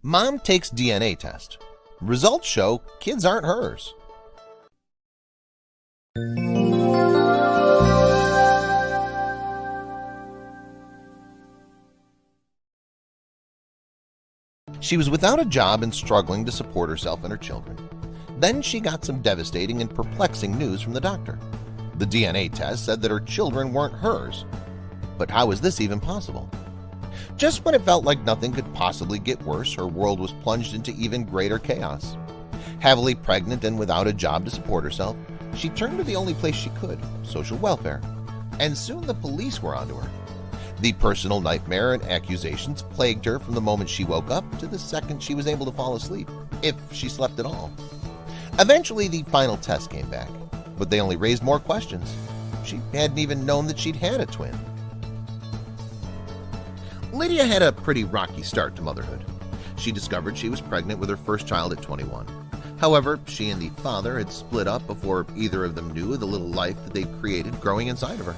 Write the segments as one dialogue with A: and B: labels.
A: Mom takes DNA test. Results show kids aren't hers. She was without a job and struggling to support herself and her children. Then she got some devastating and perplexing news from the doctor. The DNA test said that her children weren't hers. But how is this even possible? Just when it felt like nothing could possibly get worse, her world was plunged into even greater chaos. Heavily pregnant and without a job to support herself, she turned to the only place she could, social welfare. And soon the police were onto her. The personal nightmare and accusations plagued her from the moment she woke up to the second she was able to fall asleep, if she slept at all. Eventually, the final test came back, but they only raised more questions. She hadn't even known that she'd had a twin. Lydia had a pretty rocky start to motherhood. She discovered she was pregnant with her first child at 21. However, she and the father had split up before either of them knew the little life that they'd created growing inside of her.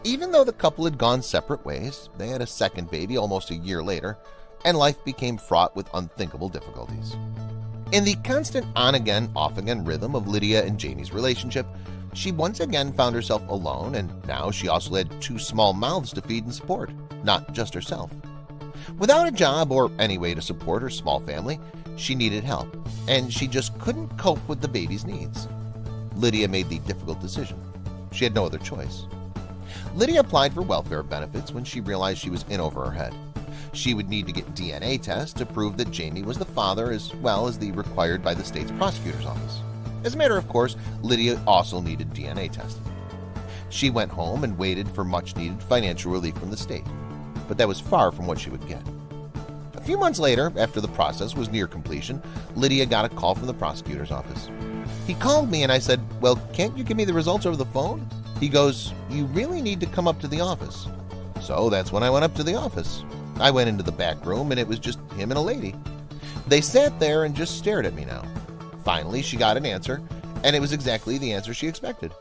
A: Even though the couple had gone separate ways, they had a second baby almost a year later, and life became fraught with unthinkable difficulties. In the constant on-again, off-again rhythm of Lydia and Jamie's relationship, she once again found herself alone, and now she also had two small mouths to feed and support, not just herself. Without a job or any way to support her small family, she needed help, and she just couldn't cope with the baby's needs. Lydia made the difficult decision. She had no other choice. Lydia applied for welfare benefits when she realized she was in over her head. She would need to get DNA tests to prove that Jamie was the father, as well as the required by the state's prosecutor's office. As a matter of course, Lydia also needed DNA testing. She went home and waited for much-needed financial relief from the state, but that was far from what she would get. A few months later, after the process was near completion, Lydia got a call from the prosecutor's office. He called me and I said, "Well, can't you give me the results over the phone?" He goes, "You really need to come up to the office." So that's when I went up to the office. I went into the back room and it was just him and a lady. They sat there and just stared at me now. Finally, she got an answer, and it was exactly the answer she expected.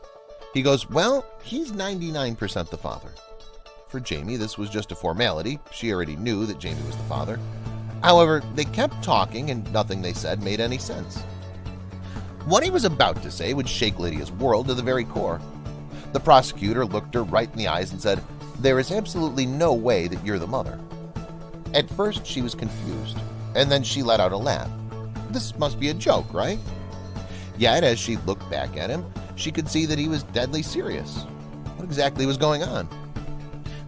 A: He goes, "Well, he's 99% the father." For Jamie, this was just a formality. She already knew that Jamie was the father. However, they kept talking and nothing they said made any sense. What he was about to say would shake Lydia's world to the very core. The prosecutor looked her right in the eyes and said, "There is absolutely no way that you're the mother." At first, she was confused, and then she let out a laugh. This must be a joke, right? Yet, as she looked back at him, she could see that he was deadly serious. What exactly was going on?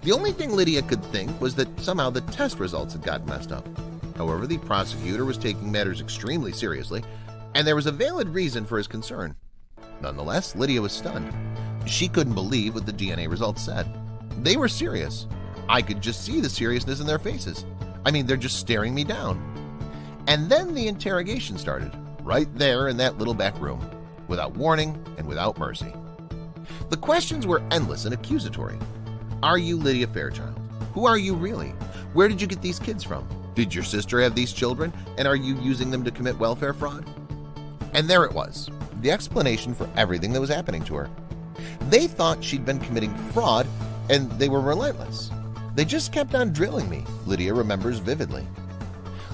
A: The only thing Lydia could think was that somehow the test results had gotten messed up. However, the prosecutor was taking matters extremely seriously, and there was a valid reason for his concern. Nonetheless, Lydia was stunned. She couldn't believe what the DNA results said. They were serious. I could just see the seriousness in their faces. I mean, they're just staring me down. And then the interrogation started, right there in that little back room, without warning and without mercy. The questions were endless and accusatory. Are you Lydia Fairchild? Who are you really? Where did you get these kids from? Did your sister have these children, and are you using them to commit welfare fraud? And there it was, the explanation for everything that was happening to her. They thought she'd been committing fraud, and they were relentless. They just kept on drilling me, Lydia remembers vividly.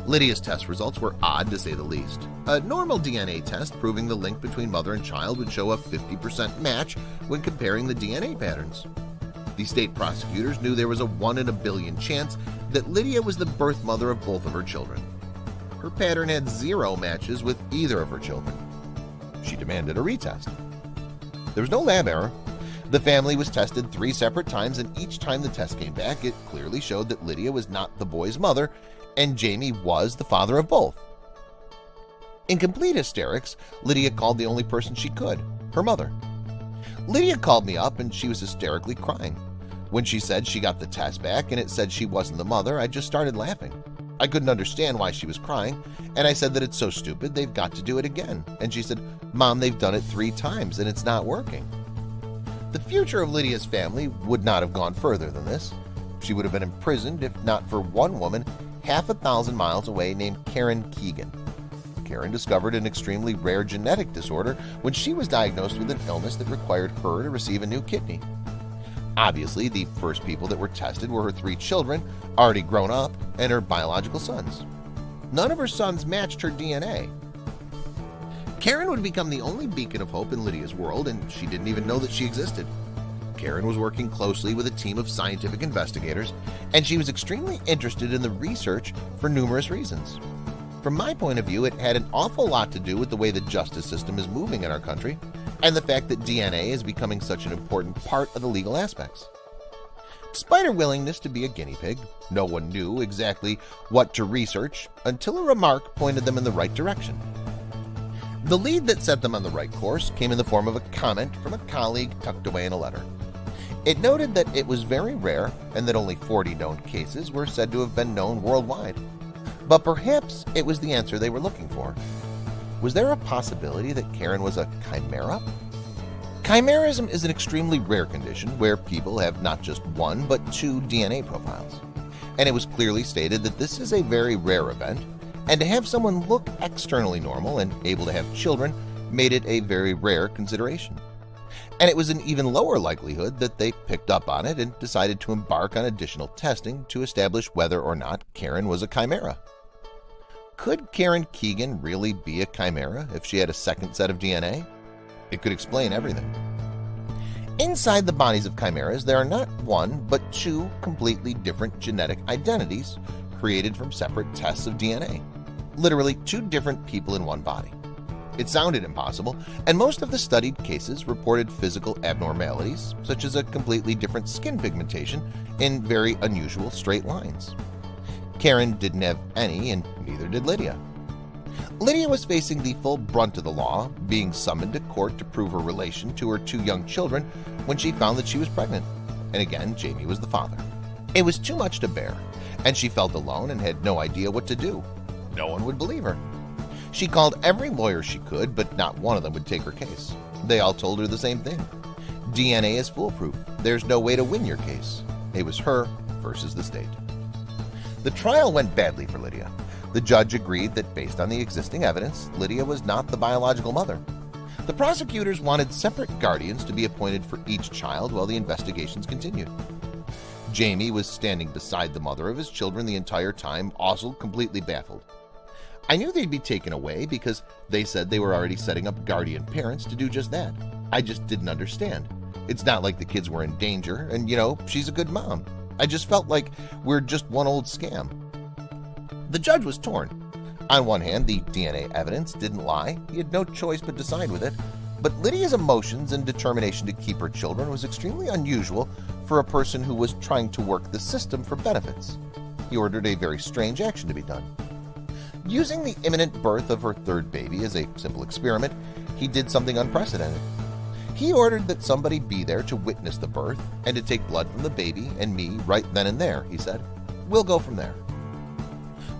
A: Lydia's test results were odd, to say the least. A normal DNA test proving the link between mother and child would show a 50% match when comparing the DNA patterns. The state prosecutors knew there was a 1 in a billion chance that Lydia was the birth mother of both of her children. Her pattern had 0 matches with either of her children. She demanded a retest. There was no lab error. The family was tested 3 separate times, and each time the test came back, it clearly showed that Lydia was not the boy's mother, and Jamie was the father of both. In complete hysterics, Lydia called the only person she could, her mother. Lydia called me up, and she was hysterically crying. When she said she got the test back and it said she wasn't the mother, I just started laughing. I couldn't understand why she was crying, and I said that it's so stupid they've got to do it again. And she said, "Mom, they've done it 3 times and it's not working." The future of Lydia's family would not have gone further than this. She would have been imprisoned if not for one woman half a thousand miles away named Karen Keegan. Karen discovered an extremely rare genetic disorder when she was diagnosed with an illness that required her to receive a new kidney. Obviously, the first people that were tested were her 3 children, already grown up, and her biological sons. none of her sons matched her DNA. Karen would become the only beacon of hope in Lydia's world, and she didn't even know that she existed. Karen was working closely with a team of scientific investigators, and she was extremely interested in the research for numerous reasons. From my point of view, it had an awful lot to do with the way the justice system is moving in our country, and the fact that DNA is becoming such an important part of the legal aspects. Despite her willingness to be a guinea pig, no one knew exactly what to research until a remark pointed them in the right direction. The lead that set them on the right course came in the form of a comment from a colleague tucked away in a letter. It noted that it was very rare and that only 40 known cases were said to have been known worldwide. But perhaps it was the answer they were looking for. Was there a possibility that Karen was a chimera? Chimerism is an extremely rare condition where people have not just one but two DNA profiles. And it was clearly stated that this is a very rare event, and to have someone look externally normal and able to have children made it a very rare consideration. And it was an even lower likelihood that they picked up on it and decided to embark on additional testing to establish whether or not Karen was a chimera. Could Karen Keegan really be a chimera if she had a second set of DNA? It could explain everything. Inside the bodies of chimeras, there are not one but two completely different genetic identities created from separate tests of DNA. Literally two different people in one body. It sounded impossible, and most of the studied cases reported physical abnormalities, such as a completely different skin pigmentation in very unusual straight lines. Karen didn't have any, and neither did Lydia. Lydia was facing the full brunt of the law, being summoned to court to prove her relation to her two young children when she found that she was pregnant. And again, Jamie was the father. It was too much to bear, and she felt alone and had no idea what to do. No one would believe her. She called every lawyer she could, but not one of them would take her case. They all told her the same thing. DNA is foolproof. There's no way to win your case. It was her versus the state. The trial went badly for Lydia. The judge agreed that based on the existing evidence, Lydia was not the biological mother. The prosecutors wanted separate guardians to be appointed for each child while the investigations continued. Jamie was standing beside the mother of his children the entire time, also completely baffled. I knew they'd be taken away because they said they were already setting up guardian parents to do just that. I just didn't understand. It's not like the kids were in danger, and she's a good mom. I just felt like we're just one old scam. The judge was torn. On one hand, the DNA evidence didn't lie. He had no choice but to side with it. But Lydia's emotions and determination to keep her children was extremely unusual for a person who was trying to work the system for benefits. He ordered a very strange action to be done. Using the imminent birth of her third baby as a simple experiment, he did something unprecedented. He ordered that somebody be there to witness the birth and to take blood from the baby and me right then and there, he said. We'll go from there.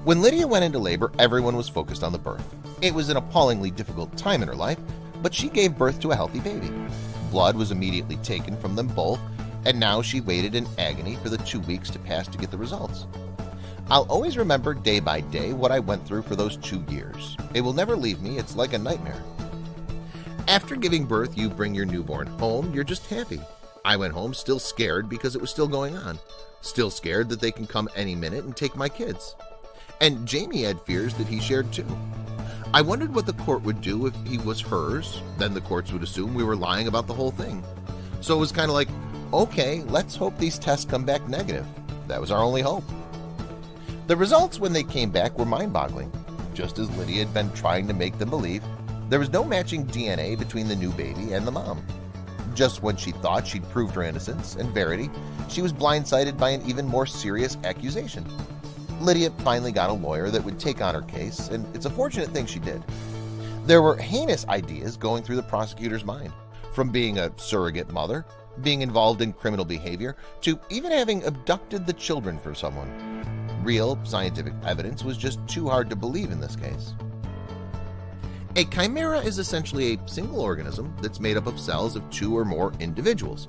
A: When Lydia went into labor, everyone was focused on the birth. It was an appallingly difficult time in her life, but she gave birth to a healthy baby. Blood was immediately taken from them both, and now she waited in agony for the 2 weeks to pass to get the results. I'll always remember day by day what I went through for those 2 years. It will never leave me. It's like a nightmare. After giving birth, you bring your newborn home. You're just happy. I went home still scared because it was still going on. Still scared that they can come any minute and take my kids. And Jamie had fears that he shared too. I wondered what the court would do if he was hers. Then the courts would assume we were lying about the whole thing. So it was kind of like, okay, let's hope these tests come back negative. That was our only hope. The results when they came back were mind-boggling. Just as Lydia had been trying to make them believe, there was no matching DNA between the new baby and the mom. Just when she thought she'd proved her innocence and verity, she was blindsided by an even more serious accusation. Lydia finally got a lawyer that would take on her case, and it's a fortunate thing she did. There were heinous ideas going through the prosecutor's mind, from being a surrogate mother, being involved in criminal behavior, to even having abducted the children for someone. Real scientific evidence was just too hard to believe in this case. A chimera is essentially a single organism that's made up of cells of 2 or more individuals.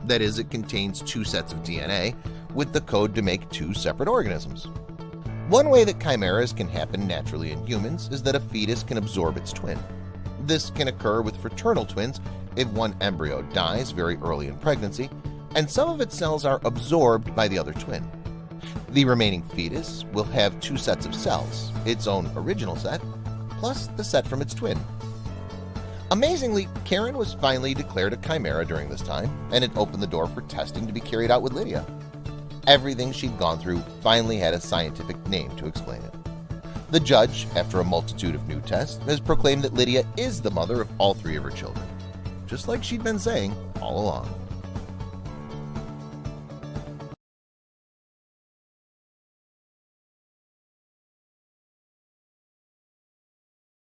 A: That is, it contains 2 sets of DNA with the code to make 2 separate organisms. One way that chimeras can happen naturally in humans is that a fetus can absorb its twin. This can occur with fraternal twins if one embryo dies very early in pregnancy, and some of its cells are absorbed by the other twin. The remaining fetus will have 2 sets of cells, its own original set, plus the set from its twin. Amazingly, Karen was finally declared a chimera during this time, and it opened the door for testing to be carried out with Lydia. Everything she'd gone through finally had a scientific name to explain it. The judge, after a multitude of new tests, has proclaimed that Lydia is the mother of all 3 of her children, just like she'd been saying all along.